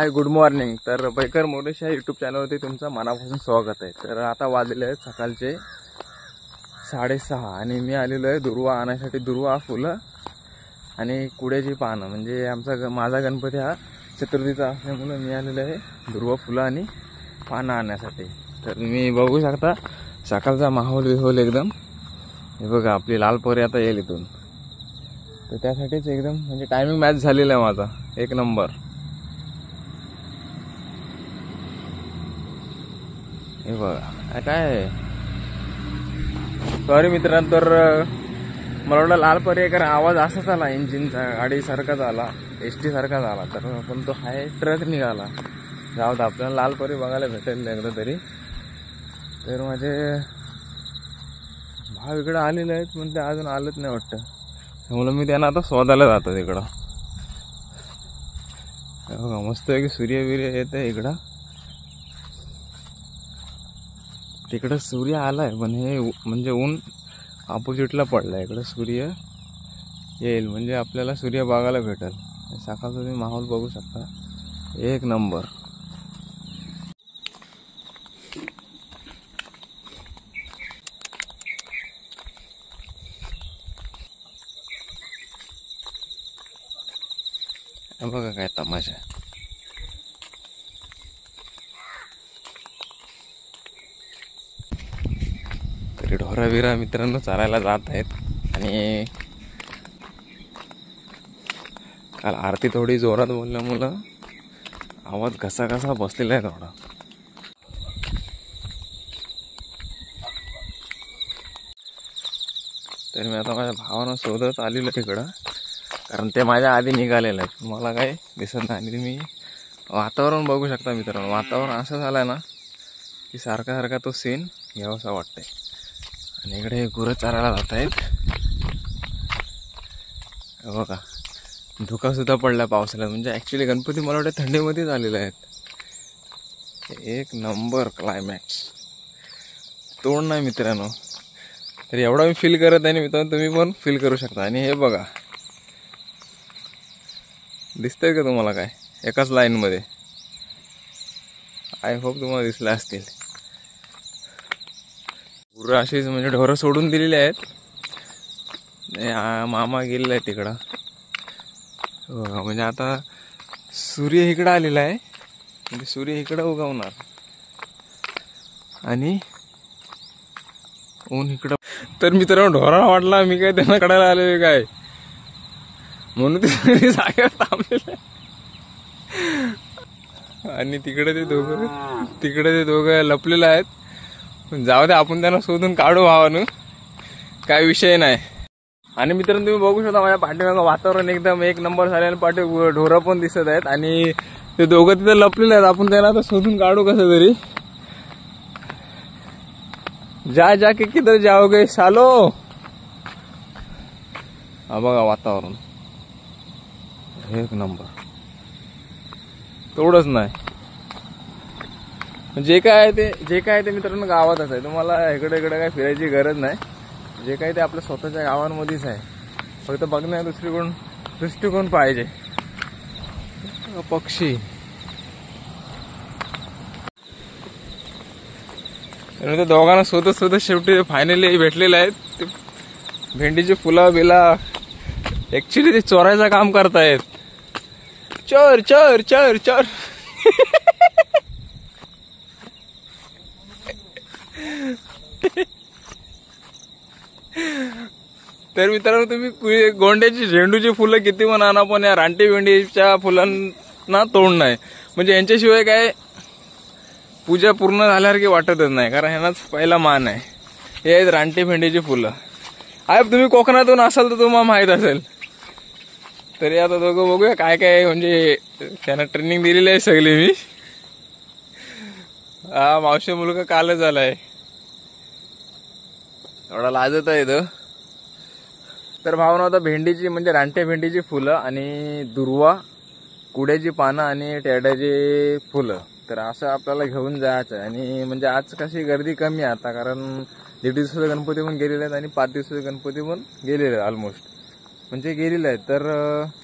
Hi good morning. तर Baker मोरेश या YouTube चॅनलवरती तुमचं मनापासून स्वागत आहे। तर आता वाजले आहेत सकाळचे 6:30 आणि मी आलेलो आहे दुर्वा आणण्यासाठी। दुर्वा फुलं आणि कुड्याची पानं, म्हणजे माझा गणपती हा चतुर्थीचा असल्यामुळे मी आलेलो आहे दुर्वा फुलं आणि पानं आणण्यासाठी। तर तुम्ही बघू शकता सकाळचा माहोल एकदम, हे बघा आपली लाल परी आता येईल इथून। तर त्यासाठीच एकदम म्हणजे टायमिंग मॅच झालेला आहे माझा एक नंबर। हे बघा काय सॉरी मित्रांनो, तर मला वाटलं लाल परी आहे कारण आवाज असाच आला इंजिनचा, गाडी सारखाच आला, एसटी सारखाच आला। तर पण तो हाय ट्रक निघाला। जाऊ दे, आपल्याला लाल परी बघायला भेटेल एकदा तरी। तर माझे भाव इकडं आलेले आहेत पण ते अजून आलंच नाही वाटतं, त्यामुळे मी त्यांना आता शोधायला जातो तिकडं। बघा मस्त आहे की सूर्य येते इकडं, तिकडं सूर्य आलाय पण हे म्हणजे ऊन ऑपोजिटला पडलाय। इकडं सूर्य येईल म्हणजे आपल्याला सूर्य बघायला भेटेल। सकाळचा तुम्ही माहोल बघू शकता एक नंबर। बघा काय तमाशा, तरी ढोरा बिरा मित्रांनो चालायला जात आहेत। आणि काल आरती थोडी जोरात बोलल्यामुळं आवाज कसा बसलेला आहे थोडा। तर मी आता माझ्या भावानं शोधत आलेलो तिकडं, कारण ते माझ्या आधी निघालेलं आहे, मला काही दिसत नाही। आणि तुम्ही वातावरण बघू शकता मित्रांनो, वातावरण असं झालंय ना की सारखा तो सीन घ्यावासा वाटतंय। आणि इकडे गुरं चारायला जात आहेत, बघा धुका सुद्धा पडला पावसाला। म्हणजे ऍक्च्युली गणपती मला वाटतं थंडीमध्येच आलेले आहेत। एक नंबर क्लायमॅक्स, तोड नाही मित्रांनो। तर एवढा मी फील करत आहे मित्रांनो, तुम्ही पण फील करू शकता। आणि हे बघा दिसतंय का तुम्हाला काय एकाच लाईन मध्ये? आय होप तुम्हाला दिसले असतील। गुरं अशीच म्हणजे ढोरं सोडून दिलेली आहेत, मामा गेलेला आहे तिकडं। म्हणजे आता सूर्य इकडं आलेला आहे, म्हणजे सूर्य इकडं उगवणार आणि ऊन इकडं। तर मित्रांनो ढोराला वाटला मी काय त्यांना कडायला आलेले काय, म्हणून ते जागेवर थांबलेले। आणि तिकडे ते दोघं लपलेले आहेत। जाऊ दे, आपण त्यांना शोधून काढू भावानं, काय विषय नाही। आणि मित्रांनो तुम्ही बघू शकता माझ्या पाठीमागं वातावरण एकदम एक नंबर झाले, आणि पाठी ढोरं पण दिसत आहेत आणि ते दोघं तिथे लपलेले आहेत। आपण त्याला आता शोधून काढू कसं तरी। जा के किधर जाओगे सालो। हा बघा वातावरण एक नंबर, तेवढंच नाही जे काय आहे ते मित्रांनो गावातच आहे। तुम्हाला इकडे काय फिरायची गरज नाही, जे काही ते आपल्या स्वतःच्या गावांमध्येच आहे। फक्त बघण्या दृष्टिकोन पाहिजे। पक्षी ते दोघांना शोधत शेवटी फायनली भेटलेले आहेत। ते भेंडीची फुलं बिला ऍक्च्युली ते चोरायचं काम करतायत। चोर चोर चोर चोर तर मित्रांनो तुम्ही गोंड्याची झेंडूची फुलं किती पण आणा, पण या रानटी भेंडीच्या फुलांना तोड नाही। म्हणजे यांच्याशिवाय काय पूजा पूर्ण झाल्यासारखी वाटतच नाही, कारण ह्यांनाच पहिला मान आहे। हे आहेत रानटी भेंडीची फुलं। तुम्ही कोकणातून असाल तर तुम्हाला माहित असेल। तरी आता दोघं बघूया काय म्हणजे त्यांना ट्रेनिंग दिलेली आहे सगळी मी। हा मावशी मुलगा कालच आलाय, थोडा लाजत आहे इथं। तर भावना होता भेंडीची म्हणजे रानटी भेंडीची फुलं आणि दुर्वा, कुड्याची पानं आणि टेरड्याची फुलं, तर असं आपल्याला घेऊन जायचं आहे। आणि म्हणजे आज कशी गर्दी कमी आहे आता, कारण 1.5 दिवसाचा गणपती पण गेलेले आहेत आणि 5 दिवसाचे गणपती पण गेलेले आहेत ऑलमोस्ट। म्हणजे गेलेले आहेत. तर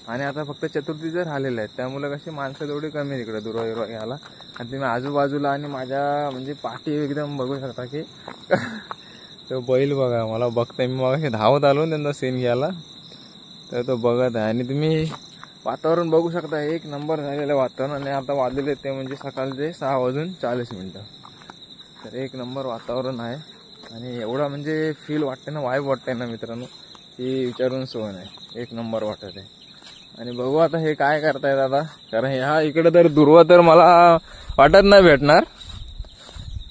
आणि आता फक्त चतुर्थीचे राहिलेले आहेत, त्यामुळे कशी माणसं थोडी कमी तिकडे दुर्वा घ्यायला. आणि तुम्ही आजूबाजूला आणि माझ्या म्हणजे पाठी एकदम बघू शकता की तो बैल बघा मला बघताय. मी मग धावत आलो त्यांना सीन घ्यायला, तर तो बघत आहे. आणि तुम्ही वातावरण बघू शकता, एक नंबर झालेलं वातावरण. आणि आता वाजले ते म्हणजे सकाळचे 6:40. तर एक नंबर वातावरण आहे. आणि एवढा म्हणजे फील वाटते ना, वाईब वाटते ना मित्रांनो, की विचारून सोय नाही. एक नंबर वाटत आहे. आणि बघू आता हे काय करतायत आता, कारण ह्या इकडे तर दुर्वा तर मला वाटत नाही भेटणार,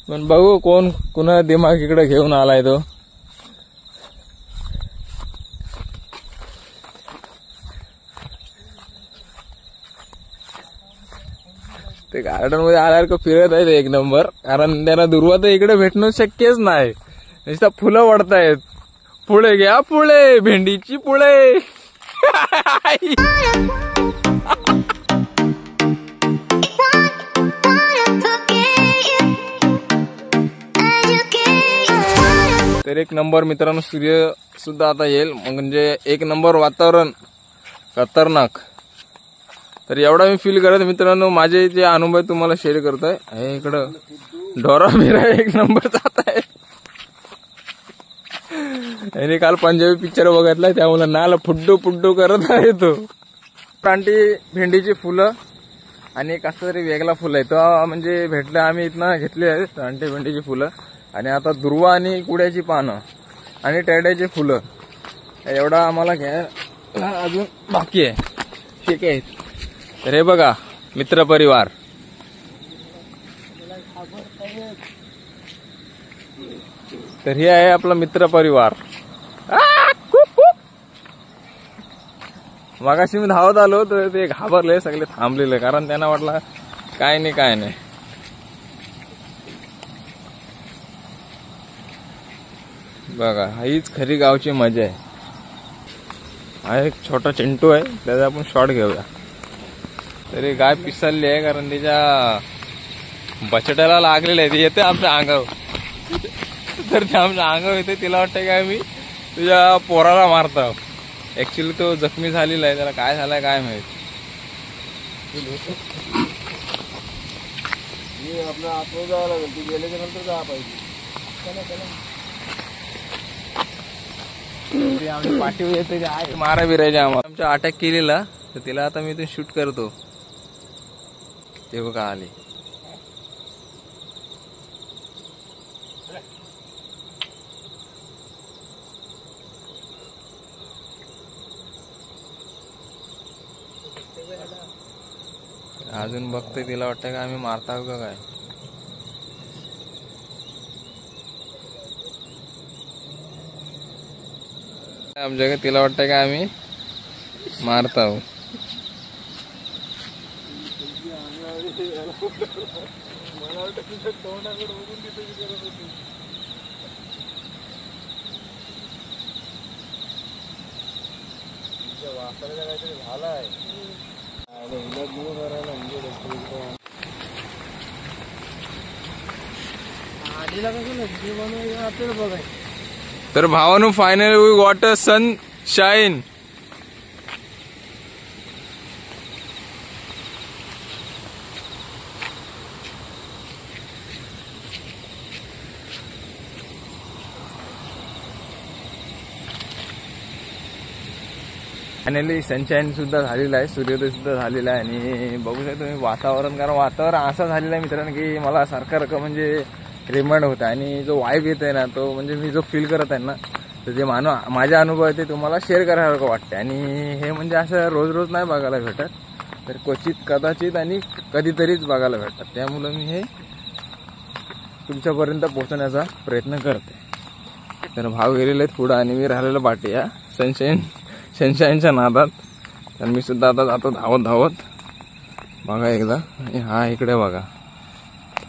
पण बघू कोण कुणा दिमाग इकडे घेऊन आलाय तो. ते गार्डन मध्ये आल्यावर फिरत आहेत एक नंबर, कारण त्यांना दुर्वा तर इकडे भेटणं शक्यच नाही. नुसतं फुलं वाढतायत. पुळे घ्या पुळे, भेंडीची पुळे. तर एक नंबर मित्रांनो, सूर्य सुद्धा आता येईल, म्हणजे एक नंबर वातावरण खतरनाक. तर एवढा मी फील करत मित्रांनो, माझे जे अनुभव तुम्हाला शेअर करतोय. हे इकडं ढोरा बिरा एक नंबर जात आहे. आणि काल पंजाबी पिक्चर बघितलाय, त्यामुळे नाला फुड्डू फुड्डू करत आहे तो. रानटी भेंडीची फुलं आणि एक असं तरी वेगळा फुल आहे तो, म्हणजे भेटलं आम्ही इथनं घेतले आहेत रानटी भेंडीची फुलं. आणि आता दुर्वा आणि कुड्याची पानं आणि टेड्याची फुलं एवढा आम्हाला घ्यायला अजून बाकी आहे. ठीक आहे. तर हे बघा मित्र परिवार, तर हे आहे आपला मित्र परिवार. मगाशी मी धावत आलो तर ते घाबरले, सगळे थांबलेले, कारण त्यांना वाटलं काय नाही काय नाही. बघा हीच खरी गावची मजा आहे. हा एक छोटा चिंटू आहे, त्याचा आपण शॉट घेऊया. तरी गाय पिसालली आहे, कारण तिच्या बछड्याला लागलेलं आहे. ते येते आमच्या अंगावर, तर ते आमच्या अंगावर येते. तिला वाटतं काय मी तुझ्या पोराला मारतो. ऍक्च्युली तो जखमी झालेला आहे, त्याला काय झालंय काय माहित. आपल्या आतमध्ये जावं लागेल, ती गेल्याच्या नंतर जा पाहिजे. आमच्या पाठीवर येते मारा बिरायचे आम्हाला. आमच्या अटॅक केलेला, तर तिला आता मी इथून शूट करतो. ते बघा आली. अजून बघतोय, तिला वाटतं का आम्ही मारताव का काय. आमच्या तिला वाटतं का आम्ही मारताव. काहीतरी झालाय. तर भावानो finally we got a sunshine. Finally sunshine सुद्धा झालेला आहे, सूर्योदय सुद्धा झालेला आहे. आणि बघू शकता तुम्ही वातावरण, कारण वातावरण असं झालेलं आहे मित्रांनो की मला सारखं म्हणजे रिमाइंड होतं. आणि जो वाईब येत आहे ना, तो म्हणजे मी जो फील करत आहे ना, तर जे माझ्या अनुभव आहे ते तुम्हाला शेअर करायला वाटते. आणि हे म्हणजे असं रोज रोज नाही बघायला भेटत, तर क्वचित कदाचित आणि कधीतरीच बघायला भेटतात. त्यामुळं मी हे तुमच्यापर्यंत पोहोचण्याचा प्रयत्न करते. तर भाव गेलेले आहेत पुढं आणि मी राहिलेलं बाटे या सनशाईनच्या नादात. तर मी सुद्धा आता जातो धावत बघा एकदा. आणि हा इकडे बघा,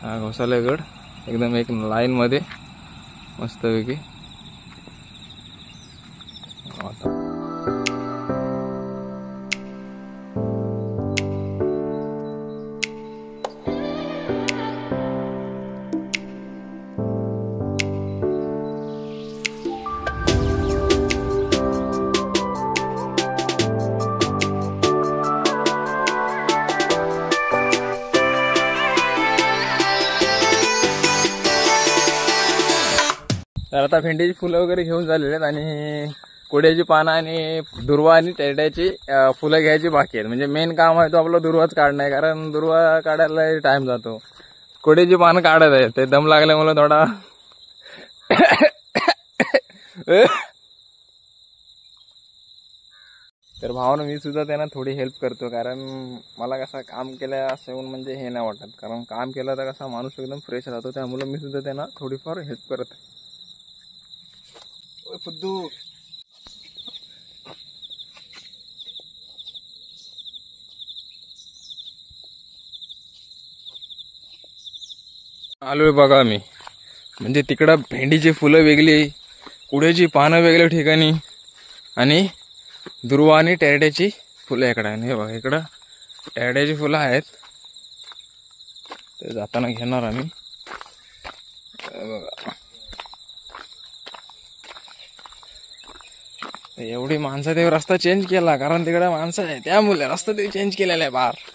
हा घोसालेगड एकदम एक लाईन मध्ये मस्तपैकी. तर आता भेंडीची फुलं वगैरे घेऊन झालेले आहेत आणि कोड्याची पानं आणि दुर्वा आणि टेरड्याची फुलं घ्यायची बाकी आहेत. म्हणजे मेन काम आहे तो आपलं दुर्वाच काढणं आहे, कारण दुर्वा काढायला टाइम जातो. कोड्याची पानं काढत आहे ते दम लागल्यामुळे थोडा तर भावानं मी सुद्धा त्यांना थोडी हेल्प करतो, कारण मला कसं काम केलं असं म्हणजे हे नाही वाटत, कारण काम केलं तर कसा माणूस एकदम फ्रेश राहतो. त्यामुळे मी सुद्धा त्यांना थोडीफार हेल्प करत आहे. फुद्दू आलोय बघा मी, म्हणजे तिकडं भेंडीची फुलं वेगळी, कुड्याची पानं वेगळ्या ठिकाणी आणि दुर्वा आणि टेरड्याची फुलं इकडं आहे. हे बघा इकडं टेरड्याची फुलं आहेत, ते जाताना घेणार आम्ही. बघा एवढी माणसं ते रस्ता चेंज केला, कारण तिकडे माणसं आहे त्यामुळे रस्ता ते चेंज केलेला आहे बाहेर.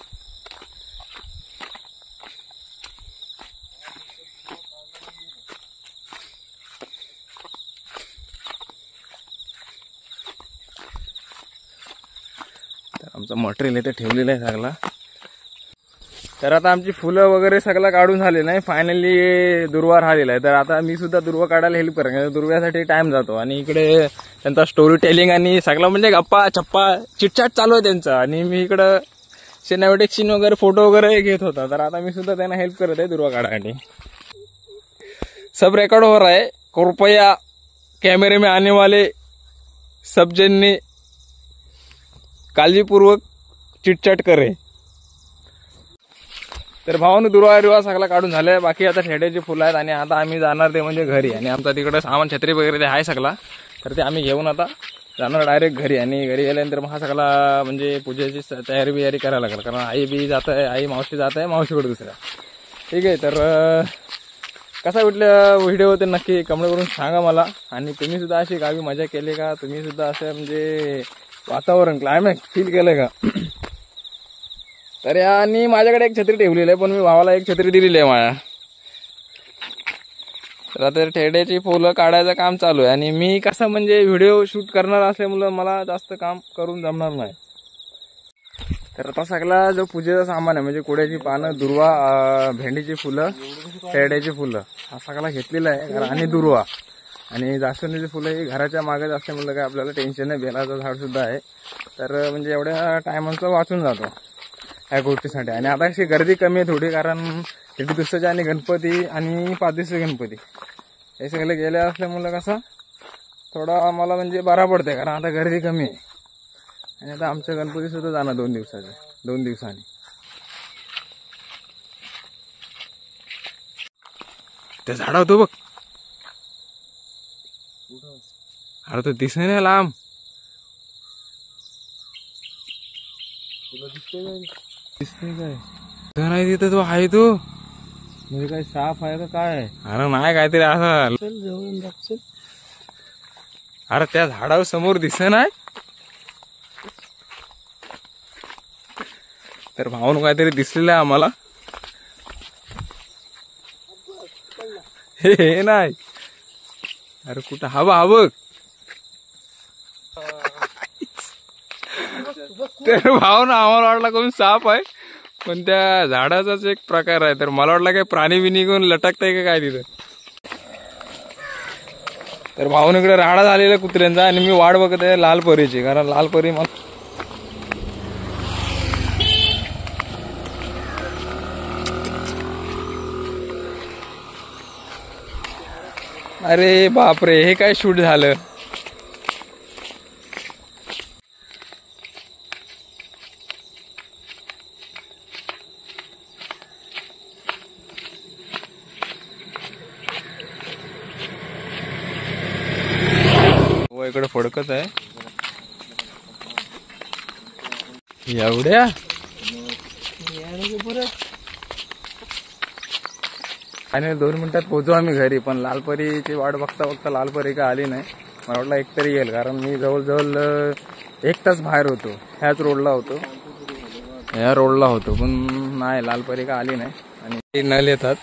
आमचं मटेरियल इथे ठेवलेलं आहे सगळं. तर आता आमची फुलं वगैरे सगळं काढून झाले नाही, फायनली दुर्वा राहिलेला आहे. तर आता मी सुद्धा दुर्वा काढायला हेल्प करेन, दुर्व्यासाठी टाइम जातो. आणि इकडे त्यांचा स्टोरी टेलिंग आणि सगळं म्हणजे गप्पा चप्पा चिटचाट चालू आहे त्यांचा, आणि मी इकडं सिनेमॅटिक सीन वगैरे फोटो वगैरे घेत होता. तर आता मी सुद्धा त्यांना हेल्प करत आहे दुर्वा काढायसाठी. सब रेकॉर्ड हो रहा है, कृपया कैमरे में आने वाले सब जन ने काळजीपूर्वक चिटचाट करे. तर भावानं दुर्वा सगळा काढून झालाय, बाकी आता टेरड्याची फुलं आहेत. आणि आता आम्ही जाणार ते म्हणजे घरी, आणि आमचा तिकडे सामान छत्री वगैरे ते आहे सगळा. तर ते आम्ही घेऊन आता जाणार डायरेक्ट घरी. आणि घरी गेल्यानंतर मग हा सगळा म्हणजे पूजेची तयारी बियारी करायला लागेल, कारण आई बी जात आहे, आई मावशी जात आहे मावशीकडे दुसऱ्या. ठीक आहे, तर कसा वाटलं व्हिडिओ ते नक्की कमेंट करून सांगा मला. आणि तुम्ही सुद्धा अशी गावी मजा केली का, तुम्ही सुद्धा असं म्हणजे वातावरण क्लायमॅक्स फील केलं का. तर आणि माझ्याकडे एक छत्री ठेवलेली आहे, पण मी भावाला एक छत्री दिलेली आहे माझ्या. तर आता टेरड्याची फुलं काढायचं काम चालू आहे, आणि मी कसं म्हणजे व्हिडिओ शूट करणार असल्यामुळं मला जास्त काम करून जमणार नाही. तर आता सगळा जो पूजेचा सामान आहे म्हणजे कोड्याची पानं, दुर्वा, भेंडीची फुलं, टेरड्याची फुलं हा सगळा घेतलेला आहे. आणि दुर्वा आणि जास्वंदीची फुलं ही घराच्या मागेच असल्यामुळे काय आपल्याला टेन्शन नाही. बेलाचं झाड सुद्धा आहे, तर म्हणजे एवढ्या टायमांचा वाचून जातो ह्या गोष्टीसाठी. आणि आता अशी गर्दी कमी आहे थोडी, कारण दीड दिवसाचे आणि गणपती आणि 5 दिवसाचे गणपती हे सगळे गेले असल्यामुळे कसं थोडा आम्हाला म्हणजे बरा पडते, कारण आता गर्दी कमी आहे. आणि आता आमचं गणपती सुद्धा जाणार 2 दिवसांनी. ते झाड होतो बघ, अरे तो दिसत नाही लांब. दिसते काय नाही तिथं, तो आहे तो म्हणजे काय साफ आहे का काय. अरे नाही काहीतरी असं, अरे त्या झाडावर समोर दिसत नाही. तर भाऊन काहीतरी दिसलेलं आहे आम्हाला. हे नाही, अरे कुठं हा बघ. तर भाऊन आम्हाला वाटला कोण साप आहे, पण त्या झाडाचाच एक प्रकार आहे. तर मला वाटलं काय प्राणी बिनी कोण लटकताय का काय तिथं. तर भाऊन इकडे राडा झालेला कुत्र्यांचा, आणि मी वाट बघत आहे लाल परीची, कारण लाल परी मला अरे बापरे हे काय शूट झालं. इकडे फडकत आहे एवढ्या. आणि 2 मिनिटात पोहोचू आम्ही घरी, पण लालपरीची वाट बघता बघता लालपरी का आली नाही. मला वाटलं एकतरी येईल, कारण मी जवळजवळ 1 तास बाहेर होतो, ह्याच रोडला होतो, ह्या रोडला होतो, पण नाही लालपरी का आली नाही. आणि ते नल येतात,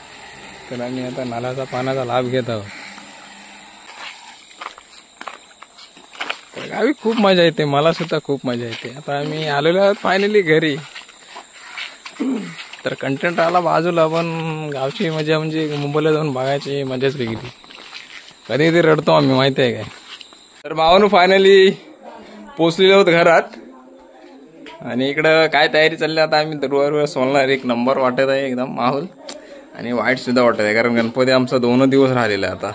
तर आम्ही आता नाल्याचा पाण्याचा लाभ घेत आहोत. गावी खूप मजा येते, मला सुद्धा खूप मजा येते. आता आम्ही आलेलो आहोत फायनली घरी. तर कंटेंट आला बाजूला, पण गावची मजा म्हणजे मुंबईला जाऊन बघायची मजाच वेगळी. कधी कधी रडतो आम्ही, माहिती आहे काय. तर भावानं फायनली पोचलेलो आहोत घरात. आणि इकडं काय तयारी चालली आता. आम्ही दरवर सोलणार. एक नंबर वाटत आहे एकदम माहोल. आणि वाईट सुद्धा वाटत आहे, कारण गणपती आमचा 2 दिवस राहिलेला आहे आता.